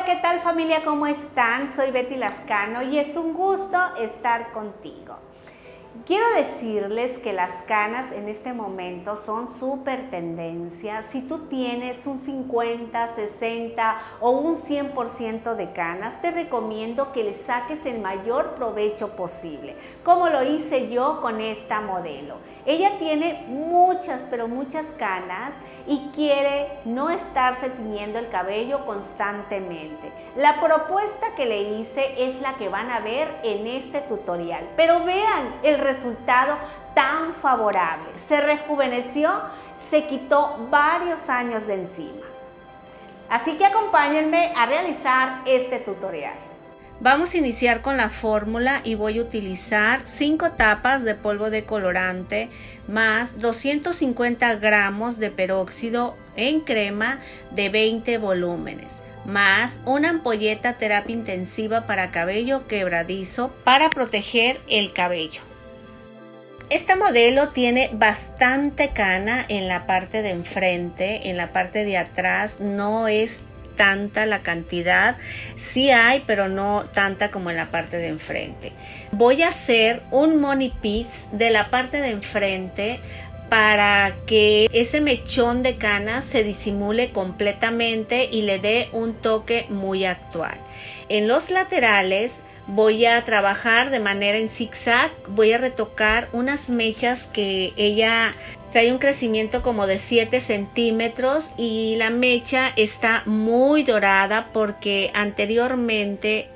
Hola, ¿qué tal familia? ¿Cómo están? Soy Betty Lascano y es un gusto estar contigo. Quiero decirles que las canas en este momento son súper tendencia. Si tú tienes un 50, 60 o un 100% de canas, te recomiendo que le saques el mayor provecho posible, como lo hice yo con esta modelo. Ella tiene muchas, pero muchas canas y quiere no estarse tiñendo el cabello constantemente. La propuesta que le hice es la que van a ver en este tutorial, pero vean el resultado tan favorable. Se rejuveneció, se quitó varios años de encima. Así que acompáñenme a realizar este tutorial. Vamos a iniciar con la fórmula y voy a utilizar 5 tapas de polvo de colorante más 250 gramos de peróxido en crema de 20 volúmenes, más una ampolleta terapia intensiva para cabello quebradizo para proteger el cabello. Esta modelo tiene bastante cana en la parte de enfrente, en la parte de atrás no es tanta la cantidad, sí hay, pero no tanta como en la parte de enfrente. Voy a hacer un money piece de la parte de enfrente para que ese mechón de canas se disimule completamente y le dé un toque muy actual. En los laterales voy a trabajar de manera en zigzag, voy a retocar unas mechas que ella trae un crecimiento como de 7 centímetros y la mecha está muy dorada porque anteriormente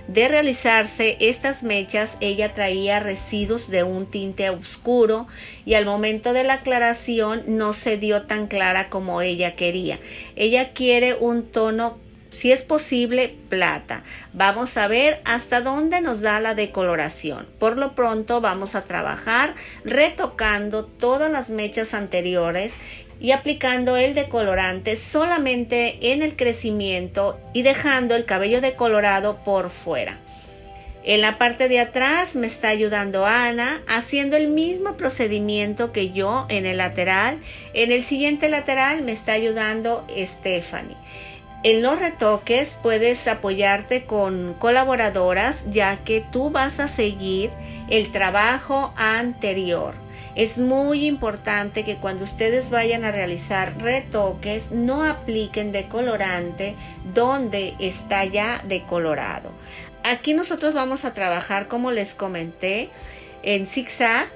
de realizarse estas mechas ella traía residuos de un tinte oscuro y al momento de la aclaración no se dio tan clara como ella quería. Ella quiere un tono, si es posible, plata. Vamos a ver hasta dónde nos da la decoloración. Por lo pronto vamos a trabajar retocando todas las mechas anteriores y aplicando el decolorante solamente en el crecimiento y dejando el cabello decolorado por fuera. En la parte de atrás me está ayudando Ana haciendo el mismo procedimiento que yo en el lateral. En el siguiente lateral me está ayudando Stephanie. En los retoques puedes apoyarte con colaboradoras ya que tú vas a seguir el trabajo anterior. Es muy importante que cuando ustedes vayan a realizar retoques no apliquen decolorante donde está ya decolorado. Aquí nosotros vamos a trabajar, como les comenté, en zigzag,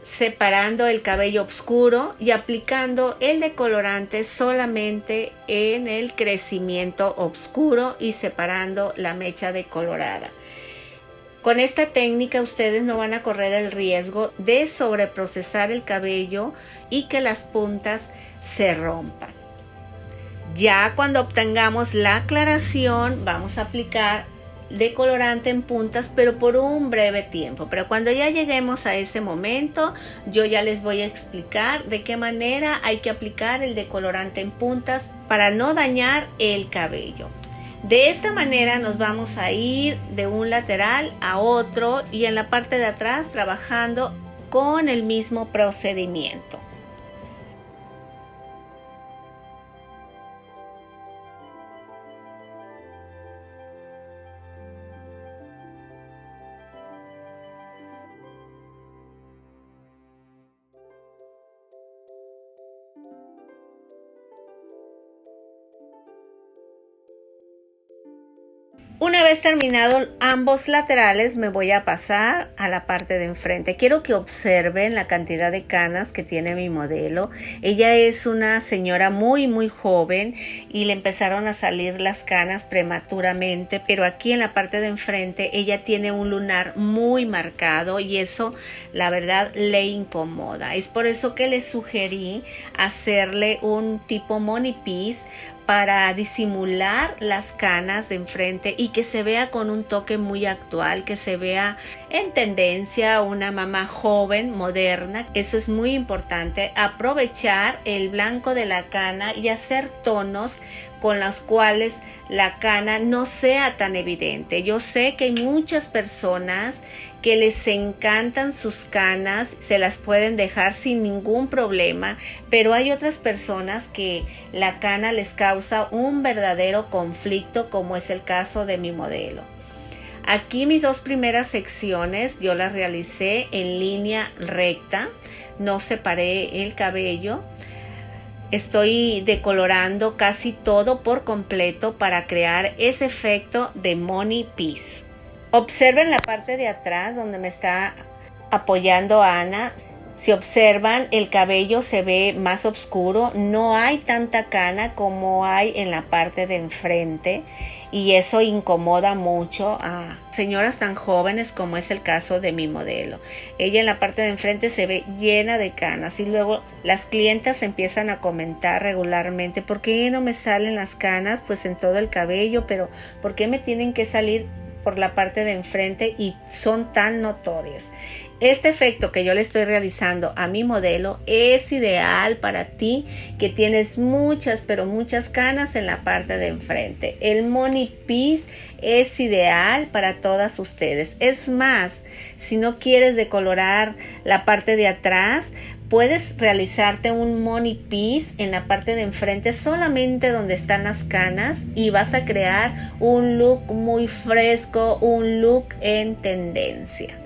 separando el cabello oscuro y aplicando el decolorante solamente en el crecimiento oscuro y separando la mecha decolorada. Con esta técnica ustedes no van a correr el riesgo de sobreprocesar el cabello y que las puntas se rompan. Ya cuando obtengamos la aclaración vamos a aplicar decolorante en puntas, pero por un breve tiempo. Pero cuando ya lleguemos a ese momento, yo ya les voy a explicar de qué manera hay que aplicar el decolorante en puntas para no dañar el cabello. De esta manera nos vamos a ir de un lateral a otro y en la parte de atrás trabajando con el mismo procedimiento. Una vez terminado ambos laterales me voy a pasar a la parte de enfrente. Quiero que observen la cantidad de canas que tiene mi modelo. Ella es una señora muy joven y le empezaron a salir las canas prematuramente, pero aquí en la parte de enfrente ella tiene un lunar muy marcado y eso la verdad le incomoda. Es por eso que le sugerí hacerle un tipo money piece para disimular las canas de enfrente y que se vea con un toque muy actual, que se vea en tendencia, una mamá joven, moderna. Eso es muy importante, aprovechar el blanco de la cana y hacer tonos con los cuales la cana no sea tan evidente. Yo sé que hay muchas personas que les encantan sus canas, se las pueden dejar sin ningún problema, pero hay otras personas que la cana les causa un verdadero conflicto, como es el caso de mi modelo. Aquí mis dos primeras secciones yo las realicé en línea recta, no separé el cabello. Estoy decolorando casi todo por completo para crear ese efecto de money piece. Observen la parte de atrás donde me está apoyando Ana. Si observan, el cabello se ve más oscuro, no hay tanta cana como hay en la parte de enfrente y eso incomoda mucho a señoras tan jóvenes como es el caso de mi modelo. Ella en la parte de enfrente se ve llena de canas y luego las clientas empiezan a comentar regularmente: ¿por qué no me salen las canas? Pues en todo el cabello, pero ¿por qué me tienen que salir por la parte de enfrente y son tan notorias? Este efecto que yo le estoy realizando a mi modelo es ideal para ti que tienes muchas, pero muchas canas en la parte de enfrente. El money piece es ideal para todas ustedes. Es más, si no quieres decolorar la parte de atrás, puedes realizarte un money piece en la parte de enfrente, solamente donde están las canas, y vas a crear un look muy fresco, un look en tendencia.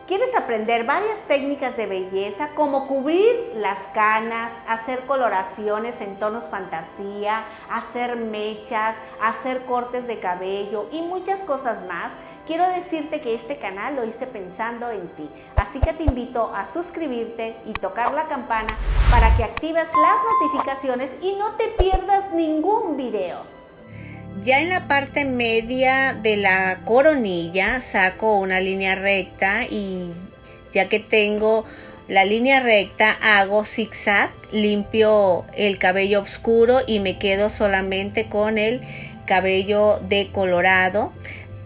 ¿Quieres aprender varias técnicas de belleza como cubrir las canas, hacer coloraciones en tonos fantasía, hacer mechas, hacer cortes de cabello y muchas cosas más? Quiero decirte que este canal lo hice pensando en ti, así que te invito a suscribirte y tocar la campana para que actives las notificaciones y no te pierdas ningún video. Ya en la parte media de la coronilla saco una línea recta y ya que tengo la línea recta hago zigzag, limpio el cabello oscuro y me quedo solamente con el cabello decolorado.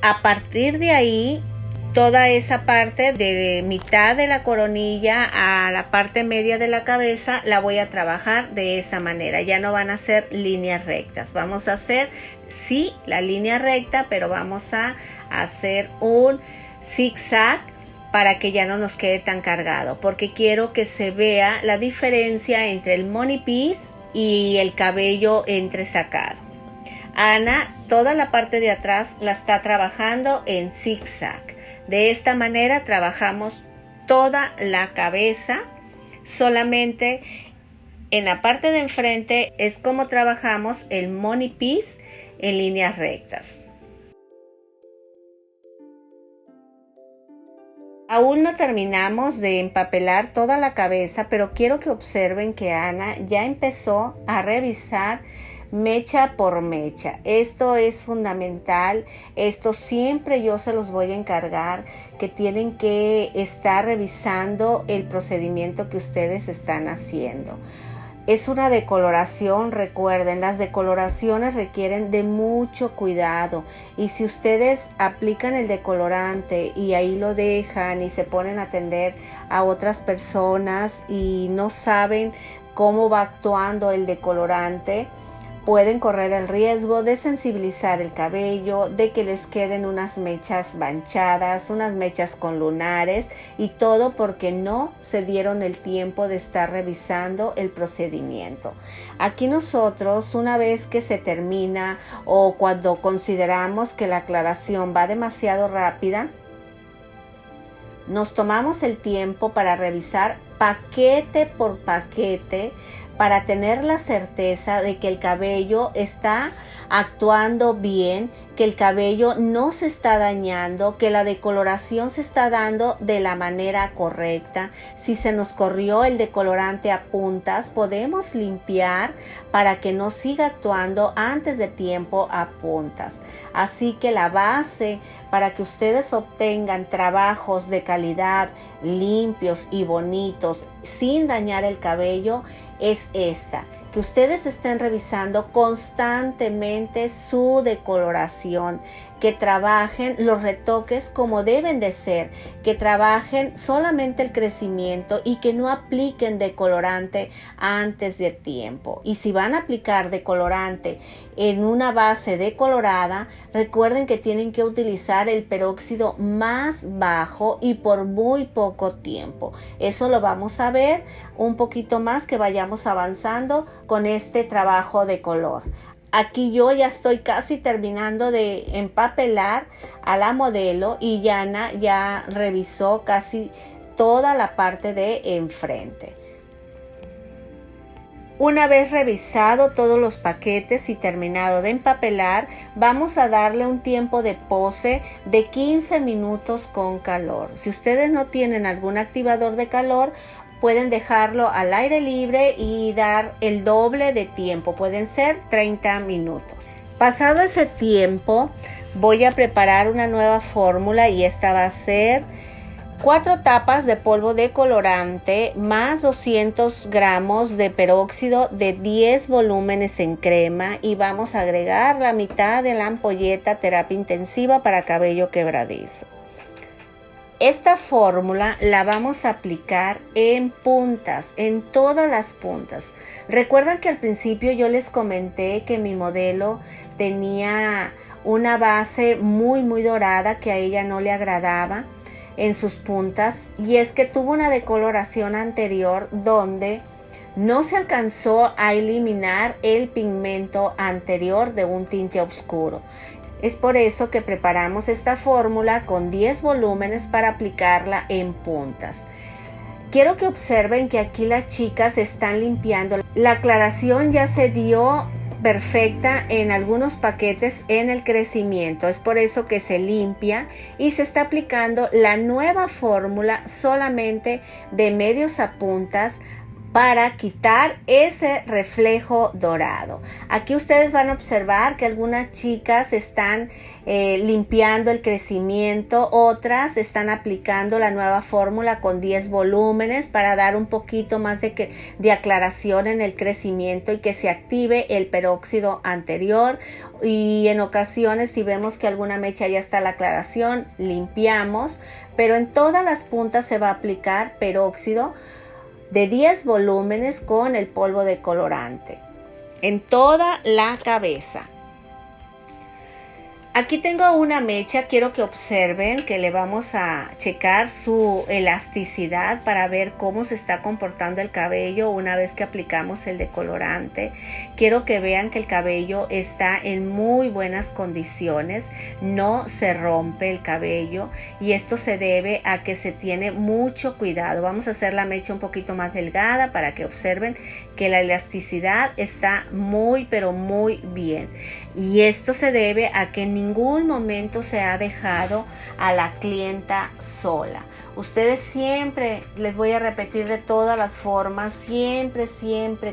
A partir de ahí, toda esa parte de mitad de la coronilla a la parte media de la cabeza la voy a trabajar de esa manera. Ya no van a ser líneas rectas. Vamos a hacer, sí, la línea recta, pero vamos a hacer un zigzag para que ya no nos quede tan cargado, porque quiero que se vea la diferencia entre el money piece y el cabello entresacado. Ana, toda la parte de atrás la está trabajando en zigzag. De esta manera trabajamos toda la cabeza, solamente en la parte de enfrente es como trabajamos el money piece en líneas rectas. Aún no terminamos de empapelar toda la cabeza, pero quiero que observen que Ana ya empezó a revisar mecha por mecha. Esto es fundamental, esto siempre yo se los voy a encargar, que tienen que estar revisando el procedimiento que ustedes están haciendo. Es una decoloración, recuerden, las decoloraciones requieren de mucho cuidado y si ustedes aplican el decolorante y ahí lo dejan y se ponen a atender a otras personas y no saben cómo va actuando el decolorante, pueden correr el riesgo de sensibilizar el cabello, de que les queden unas mechas manchadas, unas mechas con lunares y todo porque no se dieron el tiempo de estar revisando el procedimiento. Aquí nosotros, una vez que se termina o cuando consideramos que la aclaración va demasiado rápida, nos tomamos el tiempo para revisar paquete por paquete para tener la certeza de que el cabello está actuando bien, que el cabello no se está dañando, que la decoloración se está dando de la manera correcta. Si se nos corrió el decolorante a puntas, podemos limpiar para que no siga actuando antes de tiempo a puntas. Así que la base para que ustedes obtengan trabajos de calidad, limpios y bonitos, sin dañar el cabello, es esta, que ustedes estén revisando constantemente su decoloración, que trabajen los retoques como deben de ser, que trabajen solamente el crecimiento y que no apliquen decolorante antes de tiempo. Y si van a aplicar decolorante en una base decolorada, recuerden que tienen que utilizar el peróxido más bajo y por muy poco tiempo. Eso lo vamos a ver un poquito más que vayamos avanzando con este trabajo de color. Aquí yo ya estoy casi terminando de empapelar a la modelo y Yana ya revisó casi toda la parte de enfrente. Una vez revisado todos los paquetes y terminado de empapelar, vamos a darle un tiempo de pose de 15 minutos con calor. Si ustedes no tienen algún activador de calor, pueden dejarlo al aire libre y dar el doble de tiempo, pueden ser 30 minutos. Pasado ese tiempo, voy a preparar una nueva fórmula y esta va a ser 4 tapas de polvo de colorante más 200 gramos de peróxido de 10 volúmenes en crema y vamos a agregar la mitad de la ampolleta terapia intensiva para cabello quebradizo. Esta fórmula la vamos a aplicar en puntas, en todas las puntas. Recuerdan que al principio yo les comenté que mi modelo tenía una base muy dorada que a ella no le agradaba en sus puntas, y es que tuvo una decoloración anterior donde no se alcanzó a eliminar el pigmento anterior de un tinte oscuro. Es por eso que preparamos esta fórmula con 10 volúmenes para aplicarla en puntas. Quiero que observen que aquí las chicas están limpiando. La aclaración ya se dio perfecta en algunos paquetes en el crecimiento. Es por eso que se limpia y se está aplicando la nueva fórmula solamente de medios a puntas para quitar ese reflejo dorado. Aquí ustedes van a observar que algunas chicas están limpiando el crecimiento, otras están aplicando la nueva fórmula con 10 volúmenes para dar un poquito más de aclaración en el crecimiento y que se active el peróxido anterior. Y en ocasiones, si vemos que alguna mecha ya está la aclaración, limpiamos, pero en todas las puntas se va a aplicar peróxido de 10 volúmenes con el polvo de colorante en toda la cabeza. Aquí tengo una mecha, quiero que observen que le vamos a checar su elasticidad para ver cómo se está comportando el cabello una vez que aplicamos el decolorante. Quiero que vean que el cabello está en muy buenas condiciones, no se rompe el cabello y esto se debe a que se tiene mucho cuidado. Vamos a hacer la mecha un poquito más delgada para que observen que la elasticidad está muy pero muy bien, y esto se debe a que en ningún momento se ha dejado a la clienta sola. Ustedes siempre, les voy a repetir de todas las formas, siempre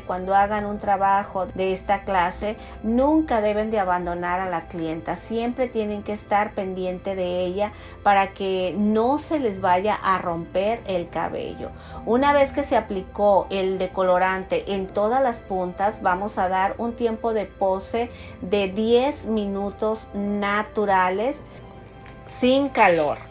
cuando hagan un trabajo de esta clase, nunca deben de abandonar a la clienta, siempre tienen que estar pendiente de ella para que no se les vaya a romper el cabello. Una vez que se aplicó el decolorante en todas las puntas, vamos a dar un tiempo de pose de 10 minutos naturales sin calor.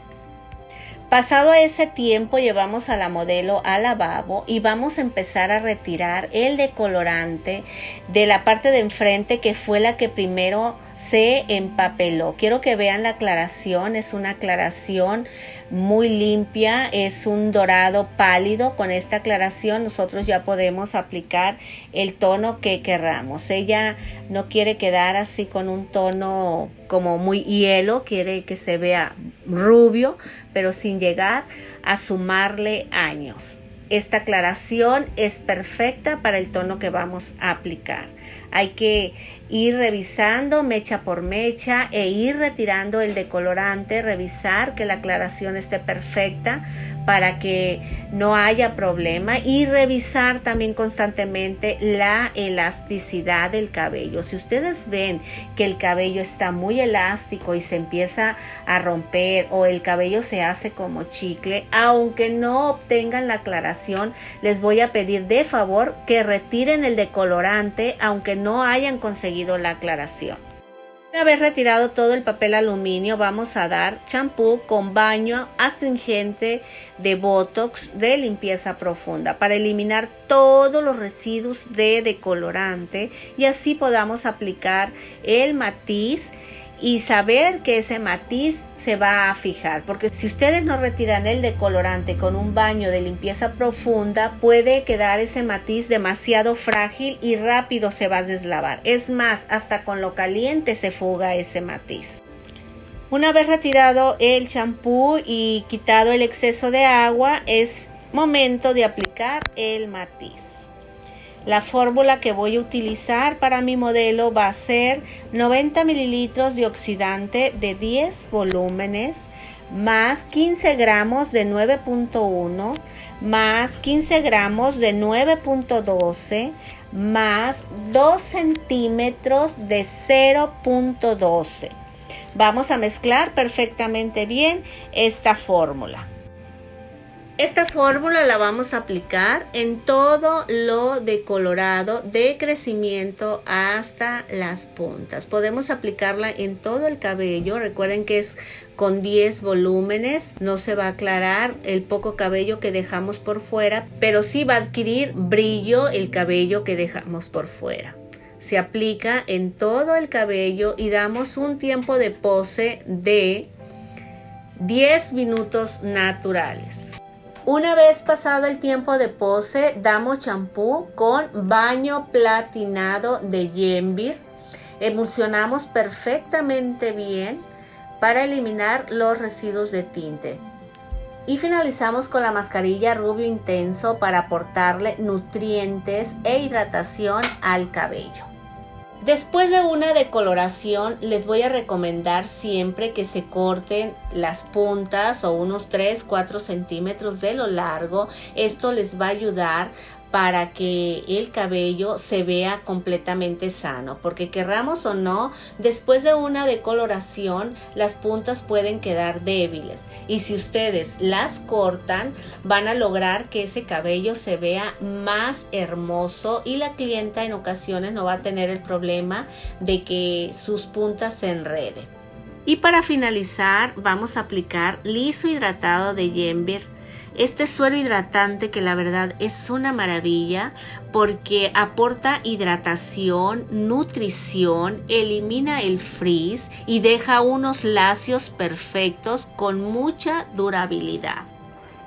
Pasado ese tiempo, llevamos a la modelo al lavabo y vamos a empezar a retirar el decolorante de la parte de enfrente, que fue la que primero se empapeló. Quiero que vean la aclaración, es una aclaración muy limpia, es un dorado pálido. Con esta aclaración nosotros ya podemos aplicar el tono que querramos. Ella no quiere quedar así con un tono como muy hielo, quiere que se vea rubio, pero sin llegar a sumarle años. Esta aclaración es perfecta para el tono que vamos a aplicar. Hay que ir revisando mecha por mecha e ir retirando el decolorante, revisar que la aclaración esté perfecta para que no haya problema, y revisar también constantemente la elasticidad del cabello. Si ustedes ven que el cabello está muy elástico y se empieza a romper, o el cabello se hace como chicle, aunque no obtengan la aclaración, les voy a pedir de favor que retiren el decolorante aunque no hayan conseguido la aclaración. Una vez retirado todo el papel aluminio, vamos a dar champú con baño astringente de Botox de limpieza profunda para eliminar todos los residuos de decolorante, y así podamos aplicar el matiz y saber que ese matiz se va a fijar, porque si ustedes no retiran el decolorante con un baño de limpieza profunda, puede quedar ese matiz demasiado frágil y rápido se va a deslavar. Es más, hasta con lo caliente se fuga ese matiz. Una vez retirado el champú y quitado el exceso de agua, es momento de aplicar el matiz. La fórmula que voy a utilizar para mi modelo va a ser 90 mililitros de oxidante de 10 volúmenes, más 15 gramos de 9.1, más 15 gramos de 9.12, más 2 centímetros de 0.12. Vamos a mezclar perfectamente bien esta fórmula. Esta fórmula la vamos a aplicar en todo lo decolorado de crecimiento hasta las puntas. Podemos aplicarla en todo el cabello. Recuerden que es con 10 volúmenes. No se va a aclarar el poco cabello que dejamos por fuera, pero sí va a adquirir brillo el cabello que dejamos por fuera. Se aplica en todo el cabello y damos un tiempo de pose de 10 minutos naturales. Una vez pasado el tiempo de pose, damos champú con baño platinado de Yenvir. Emulsionamos perfectamente bien para eliminar los residuos de tinte. Y finalizamos con la mascarilla Rubio Intenso para aportarle nutrientes e hidratación al cabello. Después de una decoloración, les voy a recomendar siempre que se corten las puntas o unos 3-4 centímetros de lo largo. Esto les va a ayudar para que el cabello se vea completamente sano, porque querramos o no, después de una decoloración las puntas pueden quedar débiles, y si ustedes las cortan van a lograr que ese cabello se vea más hermoso, y la clienta en ocasiones no va a tener el problema de que sus puntas se enreden. Y para finalizar vamos a aplicar liso hidratado de Yenvir. Este suero hidratante que la verdad es una maravilla porque aporta hidratación, nutrición, elimina el frizz y deja unos lacios perfectos con mucha durabilidad.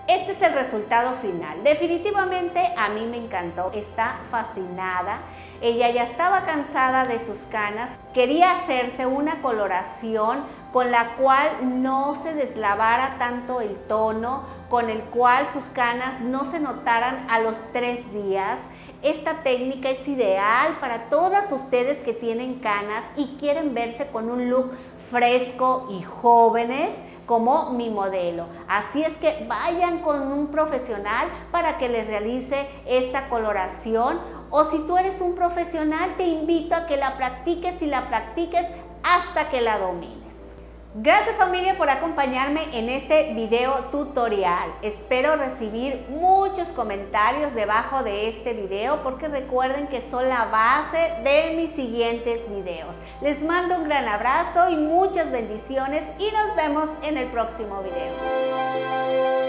Este es el resultado final. Definitivamente a mí me encantó, está fascinada. Ella ya estaba cansada de sus canas, quería hacerse una coloración con la cual no se deslavara tanto el tono, con el cual sus canas no se notaran a los 3 días. Esta técnica es ideal para todas ustedes que tienen canas y quieren verse con un look fresco y jóvenes como mi modelo. Así es que vayan con un profesional para que les realice esta coloración, o si tú eres un profesional te invito a que la practiques y la practiques hasta que la domines. Gracias familia por acompañarme en este video tutorial. Espero recibir muchos comentarios debajo de este video porque recuerden que son la base de mis siguientes videos. Les mando un gran abrazo y muchas bendiciones y nos vemos en el próximo video.